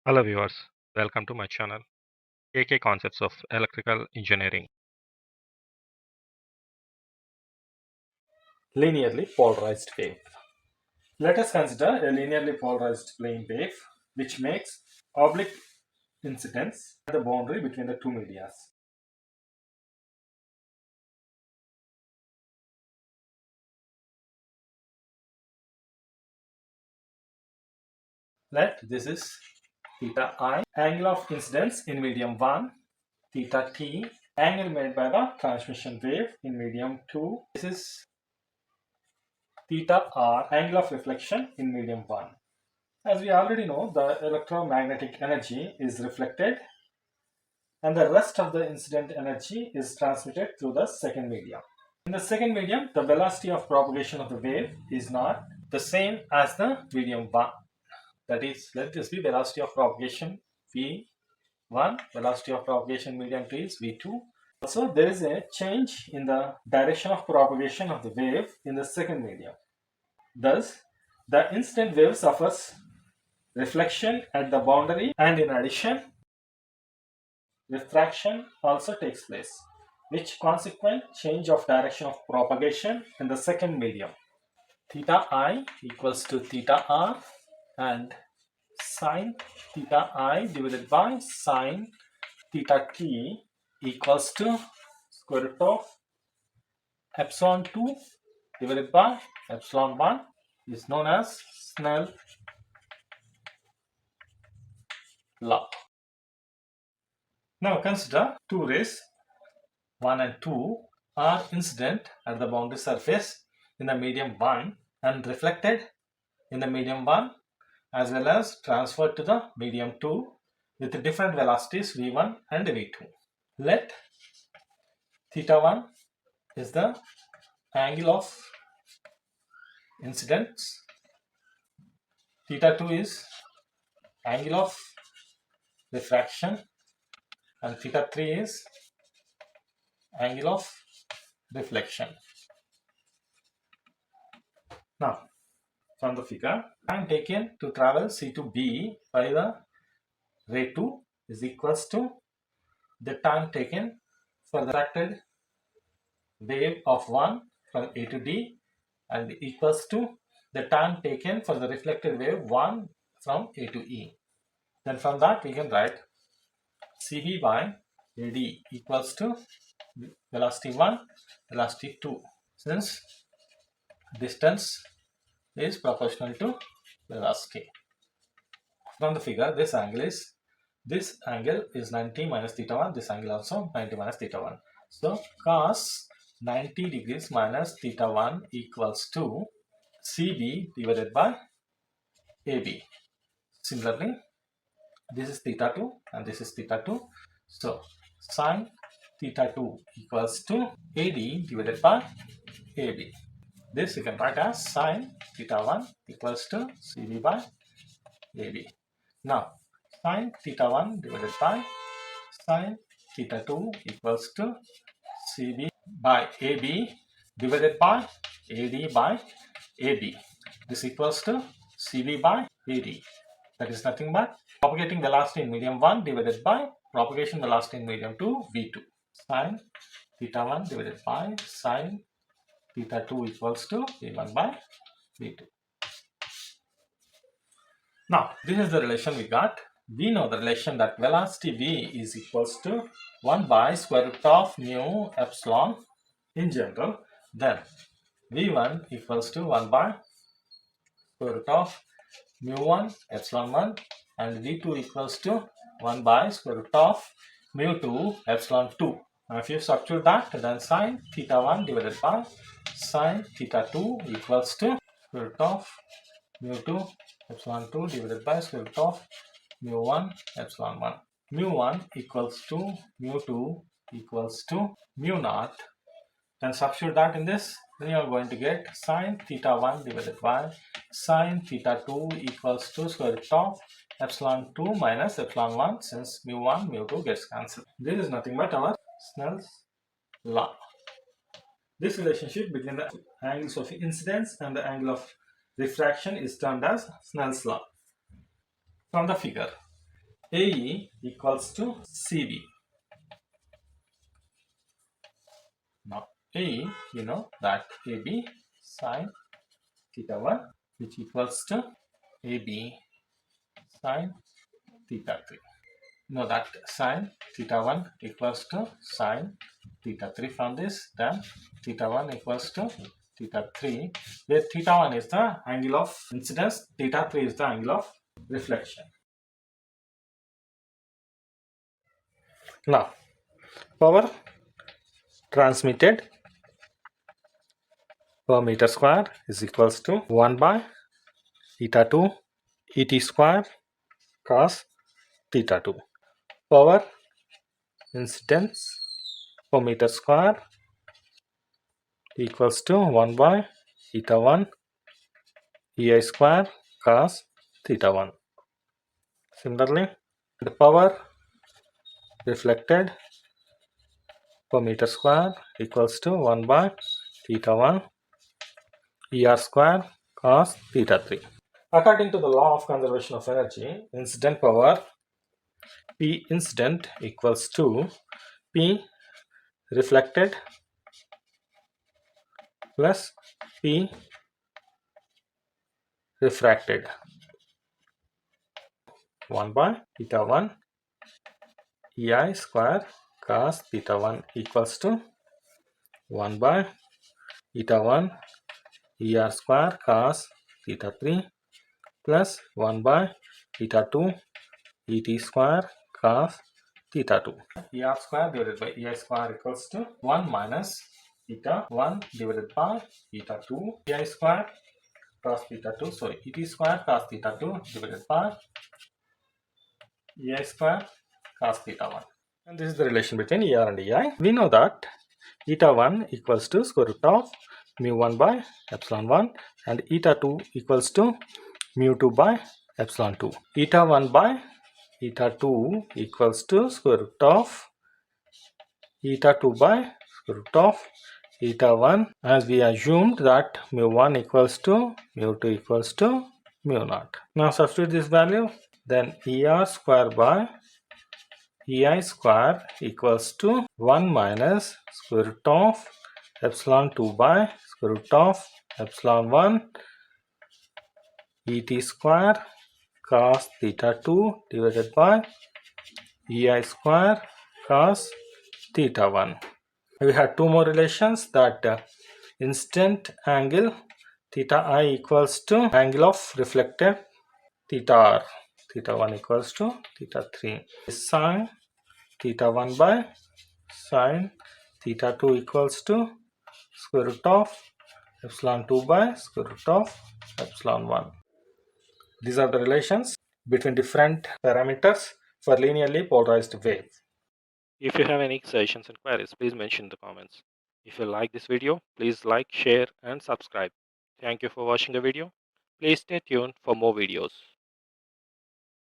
Hello viewers, welcome to my channel AK Concepts of Electrical Engineering. Linearly polarized wave. Let us consider a linearly polarized plane wave which makes oblique incidence at the boundary between the two medias. Let this is theta I, angle of incidence in medium 1, theta t, angle made by the transmission wave in medium 2. This is theta r, angle of reflection in medium 1. As we already know, the electromagnetic energy is reflected and the rest of the incident energy is transmitted through the second medium. In the second medium, the velocity of propagation of the wave is not the same as the medium 1. That is, let this be velocity of propagation V1, velocity of propagation medium 2 is V2. Also, there is a change in the direction of propagation of the wave in the second medium. Thus, the incident wave suffers reflection at the boundary, and in addition, refraction also takes place, which consequent change of direction of propagation in the second medium. Theta I equals to theta r, and sine theta I divided by sine theta t equals to square root of epsilon 2 divided by epsilon 1 is known as Snell law. Now consider two rays 1 and 2 are incident at the boundary surface in the medium 1 and reflected in the medium 1 as well as transferred to the medium 2 with different velocities v1 and v2. Let theta 1 is the angle of incidence, theta 2 is angle of refraction, and theta 3 is angle of reflection. Now, from the figure, time taken to travel C to B by the ray 2 is equals to the time taken for the refracted wave of 1 from A to D, and equals to the time taken for the reflected wave 1 from A to E. Then from that we can write Cv by AD equals to velocity 1, velocity 2, since distance is proportional to velocity. From the figure, this angle is 90 minus theta 1, this angle also 90 minus theta 1. So cos 90 degrees minus theta 1 equals to CB divided by AB. Similarly, this is theta 2 and this is theta 2. So sine theta 2 equals to AD divided by AB. This you can write as sine theta 1 equals to CB by AB. Now, sine theta 1 divided by sine theta 2 equals to CB by AB divided by AD by AB. This equals to CB by AD. That is nothing but propagating velocity in medium 1 divided by propagation velocity in medium 2 V2. Sine theta 1 divided by sine theta 2 equals to V1 by V2. Now, this is the relation we got. We know the relation that velocity v is equals to 1 by square root of mu epsilon in general. Then v1 equals to 1 by square root of mu1 epsilon 1, and v2 equals to 1 by square root of mu2 epsilon 2. Now if you substitute that, then sine theta 1 divided by sine theta 2 equals to square root of mu2 epsilon 2 divided by square root of mu1 epsilon 1. Mu1 equals to mu2 equals to mu naught. Then substitute that in this, then you are going to get sine theta 1 divided by sine theta 2 equals to square root of epsilon 2 minus epsilon 1, since mu1 mu2 gets cancelled. This is nothing but our Snell's law. This relationship between the angles of incidence and the angle of refraction is termed as Snell's law. From the figure, AE equals to CB. Now AE, you know that AB sine theta 1, which equals to AB sine theta 3. Know that sine theta 1 equals to sine theta 3 from this. Then theta 1 equals to theta 3, where theta 1 is the angle of incidence, theta 3 is the angle of reflection. Now, power transmitted per meter square is equals to 1 by theta 2 et square cos theta 2. Power incidence per meter square equals to 1 by theta 1 ei square cos theta 1. Similarly, the power reflected per meter square equals to 1 by theta 1 er square cos theta 3. According to the law of conservation of energy, incident power P incident equals to P reflected plus P refracted 1 by theta 1 ei square cos theta 1 equals to 1 by theta 1 er square cos theta 3 plus 1 by theta 2 et square cos theta 2. Er square divided by ei square equals to 1 minus theta 1 divided by theta 2 ei square cos theta 2, sorry, et square cos theta 2 divided by ei square cos theta 1. And this is the relation between er and ei. We know that eta 1 equals to square root of mu 1 by epsilon 1 and eta 2 equals to mu 2 by epsilon 2. Eta 1 by eta 2 equals to square root of eta 2 by square root of eta 1, as we assumed that mu 1 equals to mu 2 equals to mu 0. Now substitute this value, then er square by ei square equals to 1 minus square root of epsilon 2 by square root of epsilon 1 et square cos theta 2 divided by ei square cos theta 1. We had two more relations, that incident angle theta I equals to angle of reflected theta r, theta 1 equals to theta 3. Sine theta 1 by sine theta 2 equals to square root of epsilon 2 by square root of epsilon 1. These are the relations between different parameters for linearly polarized wave. If you have any suggestions and queries, please mention in the comments. If you like this video, please like, share and subscribe. Thank you for watching the video. Please stay tuned for more videos.